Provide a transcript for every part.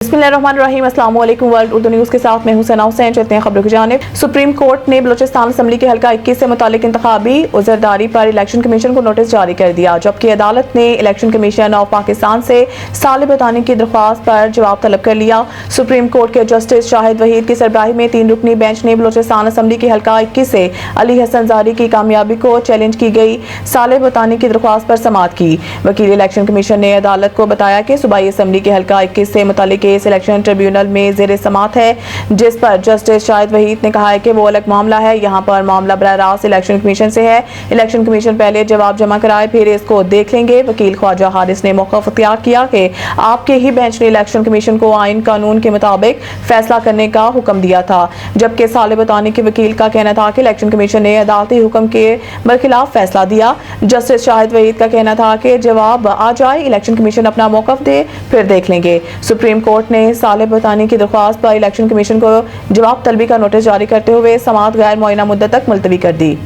बिस्मिल्लाहिर्रहमानिर्रहीम। अस्सलाम वालेकुम। वर्ल्ड उर्दू न्यूज़ के साथ मैं हूं सना हुसैन। चलते हैं खबरों की जानिब। सुप्रीम कोर्ट ने बलूचिस्तान असम्बली के हल्का 21 से मुतालिक इंतखाबी उज़रदारी पर इलेक्शन कमीशन को नोटिस जारी कर दिया, जबकि अदालत ने इलेक्शन कमीशन ऑफ पाकिस्तान से साल बताने की दरख्वास्त पर जवाब तलब कर लिया। सुप्रीम कोर्ट के जस्टिस शाहिद वहीद की सरबराही में 3 रुकनी बेंच ने बलूचिस्तान असम्बली के हल्का 21 से अली हसन ज़ारी की कामयाबी को चैलेंज की गई साल बताने की दरख्वास्त पर समाअत की। वकील इलेक्शन कमीशन ने अदालत को बताया कि सूबाई असम्बली के हल्का 21 से मुतालिक केस इलेक्शन ट्रिब्यूनल में ज़ेर समाअत है, जिस पर जस्टिस शाहिद वहीद ने कहा है कि वो अलग मामला है। यहाँ पर मामला बराह रास्त इलेक्शन कमीशन से है। इलेक्शन कमीशन पहले जवाब जमा कराए, फिर इसको देख लेंगे। वकील ख्वाजा हारिस ने मौक़िफ़ इख्तियार किया कि आपके ही बेंच ने इलेक्शन कमीशन को आइन कानून के मुताबिक फैसला करने का हुक्म दिया था, जबकि साल बताने के वकील का कहना था कि इलेक्शन कमीशन ने अदालती हुक्म के बरखिलाफ फैसला दिया। जस्टिस शाहिद वहीद का कहना था कि जवाब आ जाए, इलेक्शन कमीशन अपना मौक़िफ़ दे, फिर देख लेंगे। सुप्रीम कोर्ट ने साल बताने की दरख्वास्त पर इलेक्शन कमीशन को जवाब तलबी का नोटिस जारी करते हुए समाअत गैर मुअय्यना मुद्दत तक मुलतवी कर दी।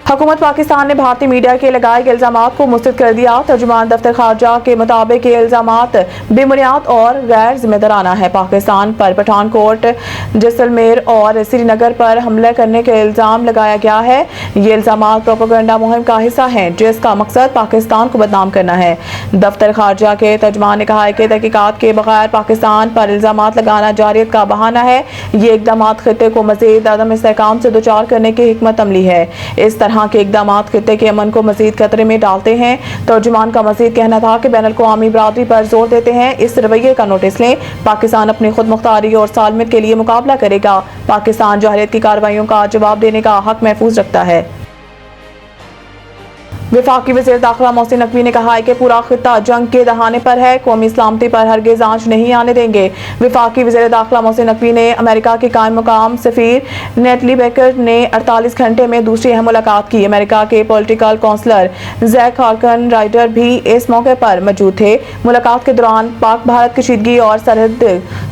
हुकूमत पाकिस्तान ने भारतीय मीडिया के लगाए गए इल्जामात को मुस्तरद कर दिया। तर्जुमान दफ्तर खारजा के मुताबिक ये इल्जामात बेबुनियाद और गैर जिम्मेदाराना है। पाकिस्तान पर पठानकोट, जैसलमेर और श्रीनगर पर हमले करने के इल्जाम लगाया गया है। ये इल्जामात प्रोपेगेंडा मुहिम का हिस्सा हैं, जिसका मकसद पाकिस्तान को बदनाम करना है। दफ्तर खारजा के तर्जुमान ने कहा है कि तहकीकात के बगैर पाकिस्तान पर इल्जामात लगाना जारियत का बहाना है। ये इक़दामात खित्ते को मज़ीद अदम इस्तेहकाम से दोचार करने की हिकमत अमली है। इस तरह के इक़दामात खित्ते के अमन को मज़ीद खतरे में डालते हैं। तर्जुमान का मज़ीद कहना था कि बैनुल अक़वामी बरादरी पर जोर देते हैं, इस रवैये का नोटिस लें। पाकिस्तान अपनी खुद मुख्तारी और सालमियत के लिए मुकाबला करेगा। पाकिस्तान जाहिलियत की कार्रवाइयों का जवाब देने का हक महफूज रखता है। वफाकी वज़ीर दाखिला मोहसिन नकवी ने कहा है कि पूरा खित्ता जंग के दहाने पर है, कौमी सलामती पर हरगिज़ आंच नहीं आने देंगे। वफाकी वज़ीर दाखिला मोहसिन नकवी ने अमेरिका के कायम मुकाम सफ़ीर नेटली बेकर ने 48 घंटे में दूसरी अहम मुलाकात की। अमेरिका के पॉलिटिकल काउंसलर जैक हार्कन राइडर भी इस मौके पर मौजूद थे। मुलाकात के दौरान पाक भारत कशीदगी और सरहद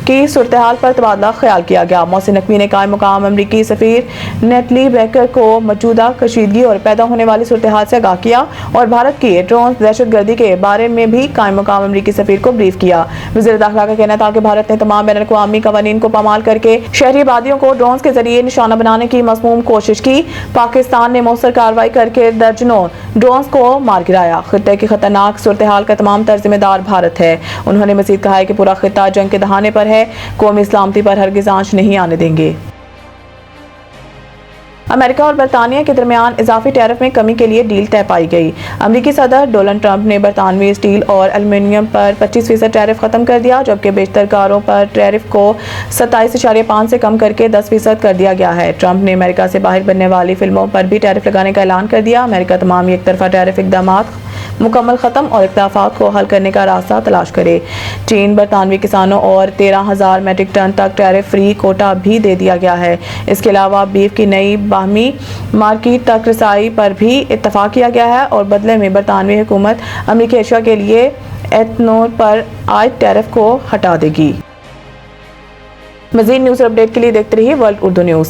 की सूरत हाल पर तबादला ख्याल किया गया। मोहसिन नकवी ने कायम मुकाम अमरीकी सफ़ीर नेटली बेकर को मौजूदा कशीदगी और पैदा होने वाली सूरत हाल से आगाह किया और भारत की ड्रोन दहशतगर्दी के बारे में भी कायम मुकाम अमरीकी सफीर को ब्रीफ किया। वज़ीर दाखिला का कहना था कि भारत ने तमाम बैनुल अक़वामी क़वानीन को पामाल करके शहरी आबादियों को ड्रोन के जरिए निशाना बनाने की मज़मूम कोशिश की। पाकिस्तान ने मौसर कार्रवाई करके दर्जनों ड्रोन को मार गिराया। खित्ते की खतरनाक सूरत हाल का तमाम तर जिम्मेदार भारत है। उन्होंने मज़ीद कहा है कि पूरा खित्ता जंग के दहाने पर है, कौमी सलामती पर हरगिज़ आंच नहीं आने देंगे। अमेरिका और बरतानिया के दरमियान इजाफी टैरिफ में कमी के लिए डील तय पाई गई। अमरीकी सदर डोनाल्ड ट्रंप ने बरतानवी स्टील और एल्युमिनियम पर 25% टैरिफ खत्म कर दिया, जबकि बेशतर कारों पर टैरिफ को 27.5 से कम करके 10% कर दिया गया है। ट्रंप ने अमेरिका से बाहर बनने वाली फिल्मों पर भी टैरिफ लगाने का ऐलान कर दिया। अमेरिका तमाम एक तरफा टैरिफ इक़दामात मुकम्मल ख़त्म और इख्तिलाफ़ात को हल करने का रास्ता तलाश करे। चीन बरतानवी किसानों और 13,000 मेट्रिक टन तक टैरिफ फ्री कोटा भी दे दिया गया है। इसके अलावा बीफ की नई बाहमी मार्केट तक रसाई पर भी इत्तफाक किया गया है और बदले में बरतानवी हुकूमत अमरीकी एशिया के लिए एथनॉल पर आयद टैरिफ को हटा देगी। मज़ीद न्यूज़ अपडेट के लिए देखते रहिए वर्ल्ड उर्दू न्यूज़।